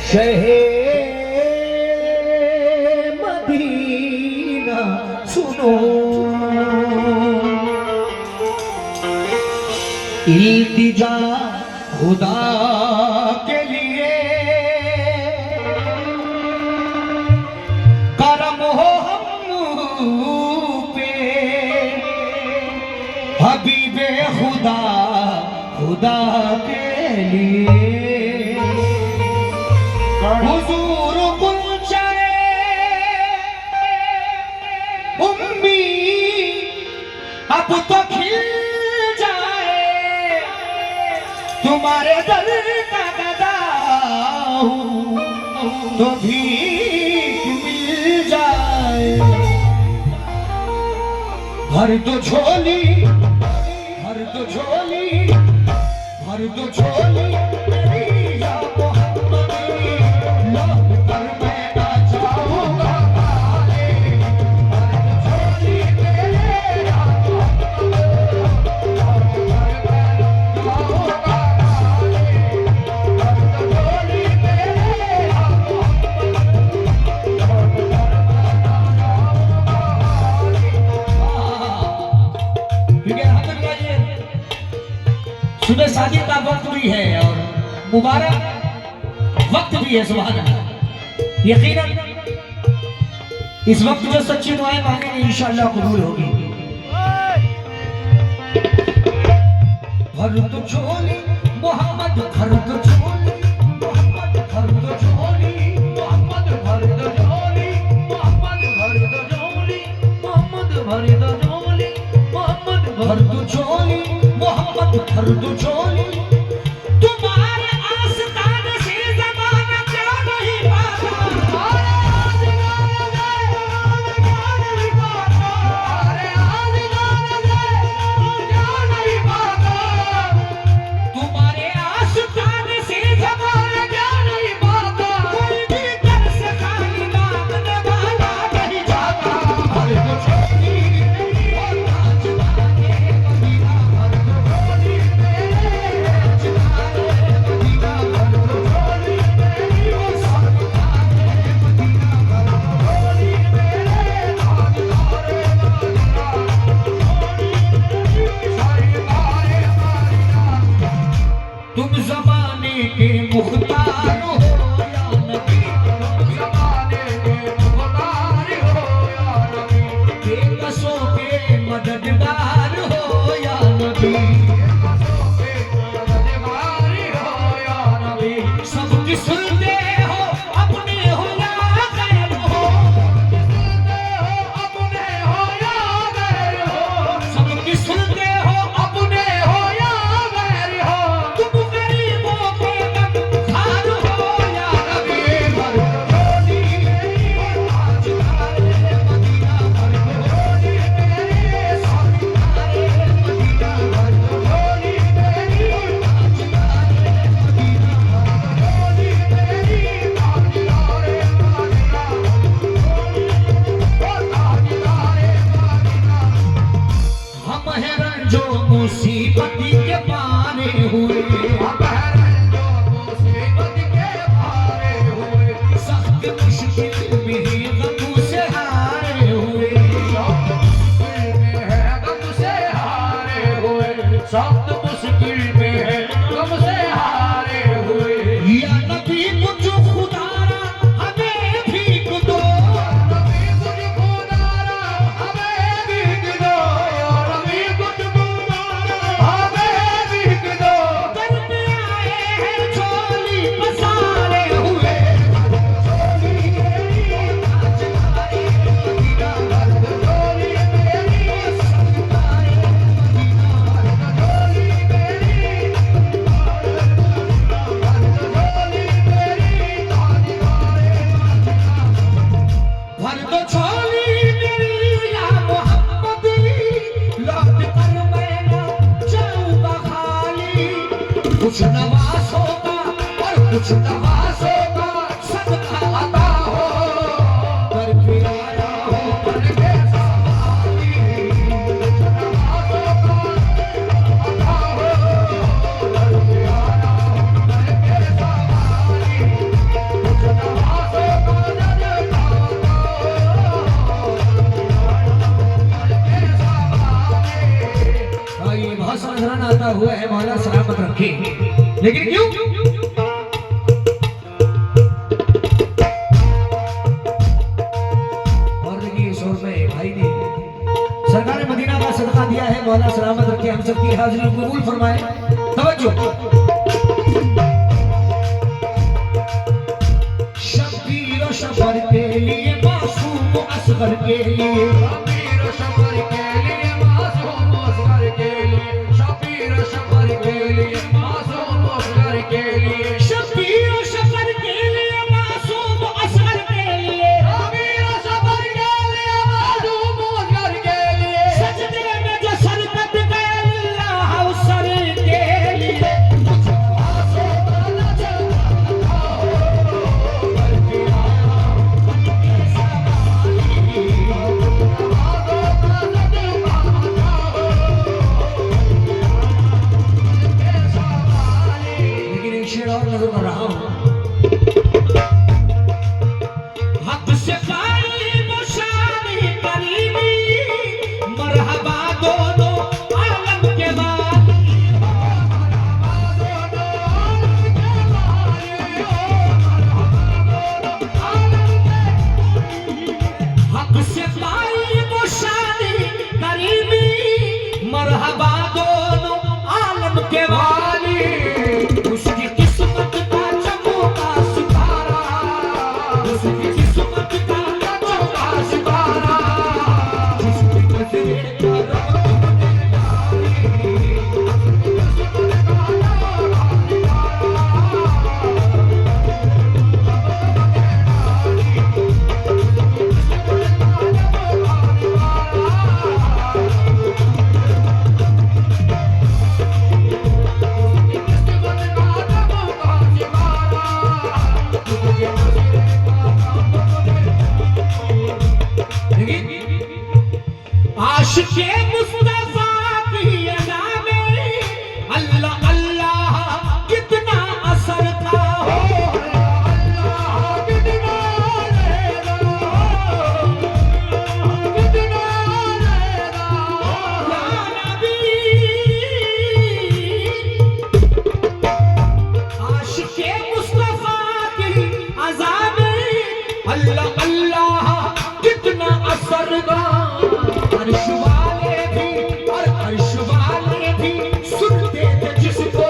शहे मदीना सुनो, इल्तिजा खुदा के लिए करम हो हम पे, हबीबे खुदा खुदा के लिए हुजूर गुलशरे उम्मी अब तो खिल जाए, तुम्हारे दर का गदा हूँ तो भीख मिल जाए। भर दो झोली, भर दो झोली, भर दो झोली मेरी या मोहम्मदी, लौट कर मैं ना जाऊंगा काले। भर दो झोली मेरे या मोहम्मदी, लौट कर मैं ना जाऊंगा काले। भर दो झोली मेरे या मोहम्मदी, लौट कर मैं ना जाऊंगा काले। ठीक है, हम गाइए। सुबह शादी का वक्त भी है और मुबारक वक्त भी है। सुभान अल्लाह। यकीनन इस वक्त जो सच्ची दुआएं मांगेंगे इंशाअल्लाह कबूल होगी। भर दो झोली मोहम्मद, भर दो झोली मोहम्मद, भर दो झोली मोहम्मद, भर दो झोली मोहम्मद, भर दो झोली मोहम्मद, भर दो झोली मोहम्मद, भर दो झोली मोहम्मद, भर दो झोली। तुम्हारे आस्तान से ज़माना क्या नहीं पाता, अरे आज़िगान से क्या नहीं पाता, अरे आज़िगान से क्या नहीं पाता। तुम्हारे आस्तान से ज़माना क्या नहीं पाता, कोई भी दर से खाली मांगने वाला नहीं जाता। भर दो झोली और ताजदारे मदीना, भर दो झोली मेरे ताजदारे मदीना, भर दो झोली मेरी वो सरदारे मदीना, भर दो झोली मेरे ताजदारे मदीना, सरदारे मदीना। तुम ज़माने के मुख्तार हो या नबी, तुम ज़माने के मुख्तार हो या नबी, बेकसों के मददगार हो या नबी, बेकसों के मददगार हो या नबी। सबकी सुनते हो अपने हो या गैर हो, सबकी सुनते हो अपने हो या गैर हो, सबकी सुनते हो अपने हो या गैर हो। तुम गरीबों के गमखार हो या नबी, भर दो झोली मेरी वो ताजदारे मदीना, भर दो झोली मेरे सरदारे मदीना, भर दो झोली मेरी वो ताजदारे मदीना, भर दो झोली मेरी ताजदारे मदीना, वो ताजदारे मदीना। हम हैं रंजो मुसीबती के मारे हुए, हम हैं रंजो मुसीबत के मारे हुए, सख्त मुश्किल में ही गम से हारे हुए, सख्त मुश्किल में है गम से हारे हुए, सख्त मुश्किल में है गम से हारे हुए। या नबी कुछ खुदारा हमें भीख दो, या नबी कुछ खुदारा हमें भीख दो, या नबी कुछ खुदारा हमें भीख दो। घर में आए हैं झोली पसारे हुए, झोली मेरी ताजदारे मदीना, भर दो झोली मेरी सरदारे मदीना, भर दो झोली मेरी भर दो झोली मेरी या मोहम्मदी, लौट कर मैं ना जाऊंगा खाली। कुछ नवाज़ों का और कुछ नवाज़ों का सदका अता हो, करके आया हो करके सवाली। नजराना आता हुआ है, मौला सलामत रखे। लेकिन क्यों? और देखिए 100 रुपए भाई ने सरकार मदीना का सदका दिया है, मौला सलामत रखे, हम सबकी हाजिरी कबूल फरमाए। तवज्जो। शबीर शफर के लिए, मासूम असगर के लिए, शबीर शफर के लिए, मासूम असगर के लिए, शबीर शफर के लिए, मासूम असगर के लिए, शबीर शफर के लिए, मासूम असगर के लिए, शबीर शफर के लिए, मासूम असगर के लिए, सजदे में जो सरकत गए अल्लाह उस सर के लिए, और नजर कर रहा हूं। हक से पाई मुशारी करीमी, मरहबा दोनों आलम के वाली, हक से पाई मुशारी करीमी, मरहबा दोनों आलम के वाली, उसकी किस्मत का चमका सितारा, उसकी किस्मत का चमका सितारा, जिसकी नजरे का आशिक़े मुस्तफ़ा की अदा में अल्लाह अल्लाह कितना असर था हो, अल्लाह कितना रहेगा, कितना रहेगा या नबी। आशिक़े मुस्तफ़ा की अदा में अल्लाह अल्लाह कितना असर था। अर्श वाले भी और अर्श वाले भी सुनते थे जिसको,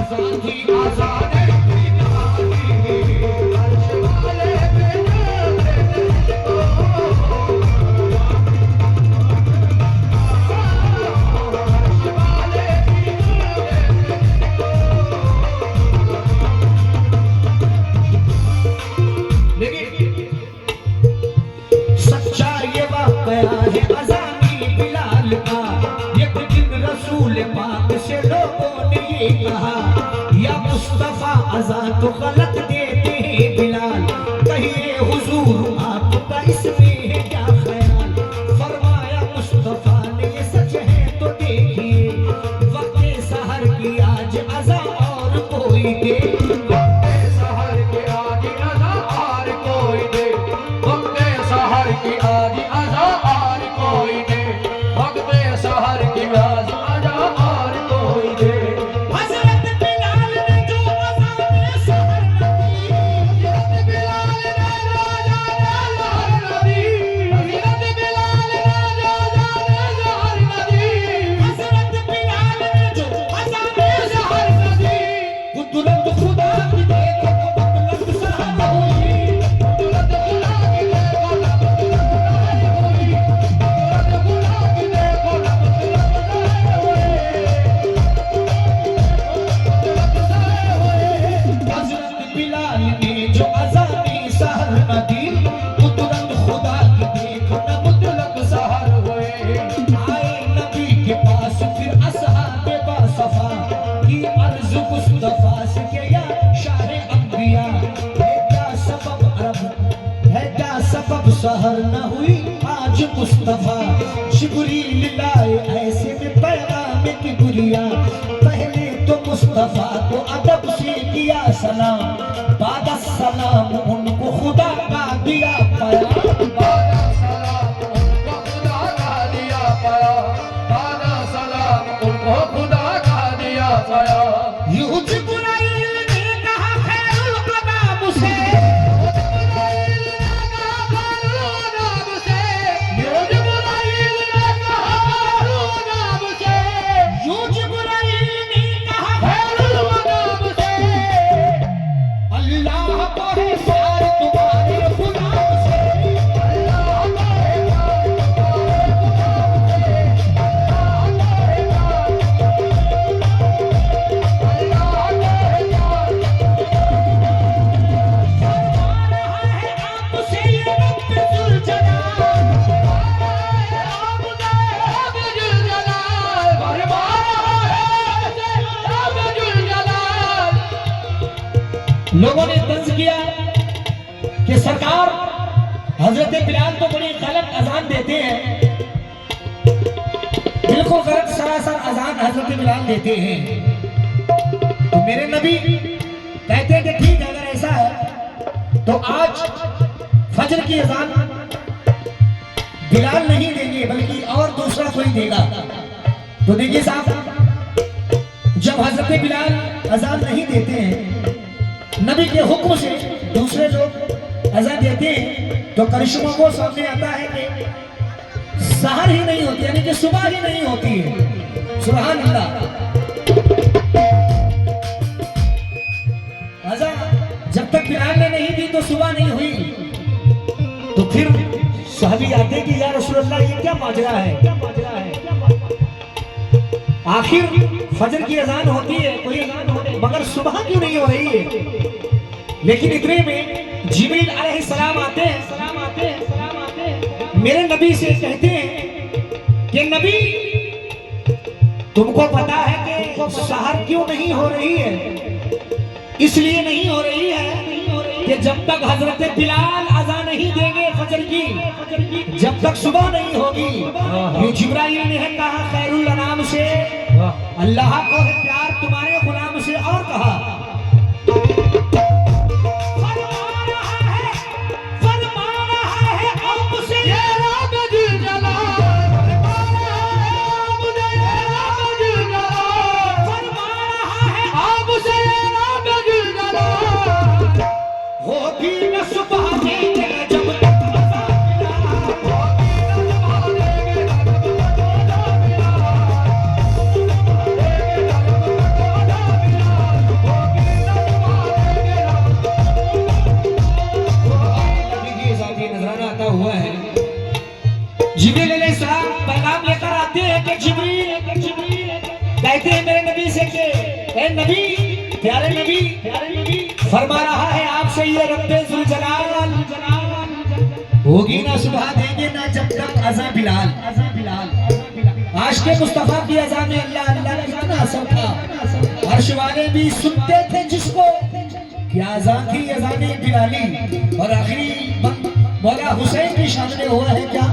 आजादी आजादी अर्श वाले भी सुनते थे जिसको, अर्श वाले भी लेकिन सच्चा ये वाकया है अज़ानी बिलाल का। एक दिन रसूल पाक से लोगों ने ये कहा, या मुस्तफा अज़ान तो गलत देते हैं बिलाल, कहिए हुजूर आपका इसमें है क्या ख्याल। फरमाया मुस्तफा ने ये सच है तो देखिए, वक्त सहर की आज अज़ा और कोई दे, सहर की आज अज़ा और कोई दे, वक्त सहर की आज अज़ा और कोई दे, वक्त सहर की आज अज़ा और कोई दे। हज़रत बिलाल ने जो अज़ान सहर दी, हज़रत बिलाल ने जो अज़ान सहर दी, हज़रत बिलाल ने जो अज़ान सहर दी, हज़रत बिलाल ने जो अज़ान सहर दी, कुदरत खुदा की देखो मतलब सहर हुई, कुदरत खुदा की देखो मतलब बिलाल ने जो अज़ानी सहर न दी, कुदरत खुदा की देखो न मुतलक सहर हुए। आए नबी के पास फिर असहाबे बासफा की अर्ज़ मुस्तफा से के या शाह अंबिया, है क्या सबब अरब है क्या सबब सहर न हुई आज मुस्तफा। जिब्रील लाए ऐसे में पैगाम की गुरिया, पहले तो मुस्तफा को अदब से किया सलाम, बाद सलाम उनको खुदा का दिया पाया, बाद सलाम उनको खुदा का दिया पाया, बाद सलाम लोगों ने तंज किया कि सरकार हजरत बिलाल तो बड़ी गलत अजान देते हैं, बिल्कुल गलत सरासर अजान हजरत बिलाल देते हैं। तो मेरे नबी कहते हैं कि ठीक है, अगर ऐसा है तो आज फजर की अजान बिलाल नहीं देंगे बल्कि और दूसरा कोई देगा। तो देखिए साहब, जब हजरत बिलाल अजान नहीं देते हैं, नबी के हुक्म से दूसरे लोग अजान देते हैं, तो करिश्मा को सामने आता है कि सहर ही नहीं होती, यानी कि सुबह ही नहीं होती है। सुभान अल्लाह। अजान जब तक बिलाल ने नहीं दी तो सुबह नहीं हुई। तो फिर सहाबी आते कि या रसूलल्लाह, ये क्या माजरा है, क्या माजरा है, क्या माजरा है? आखिर फजर की अजान होती है, कोई अजान होती, मगर सुबह क्यों नहीं हो रही है? लेकिन इतने में जिब्रील अलैहिस्सलाम आते हैं, सलाम आते हैं, सलाम आते हैं, मेरे नबी से कहते हैं कि नबी, तुमको पता है कि सहर क्यों नहीं हो रही है? इसलिए नहीं हो रही है कि जब तक हजरत बिलाल अज़ान नहीं देंगे फजर की, जब तक सुबह नहीं होगी। ये जिब्राइल ने है कहा खैरुल अनाम से, अल्लाह को है प्यार तुम्हारे गुलाम से, और कहा पैगाम लेकर आते हैं कि जिब्रील कहते हैं मेरे नबी से कि ए नबी, प्यारे नबी फरमा रहा है आपसे ये रब्बे जुल जलाल होगी ना सुबह देंगे ना जब तक अज़ान बिलाल। आज के मुस्तफा की अज़ान में अल्लाह अल्लाह का कितना असर था। अर्श वाले भी सुनते थे जिसको, क्या अज़ान थी अज़ान बिलाली। और आखिरी मौला हुसैन की शान में हुआ है क्या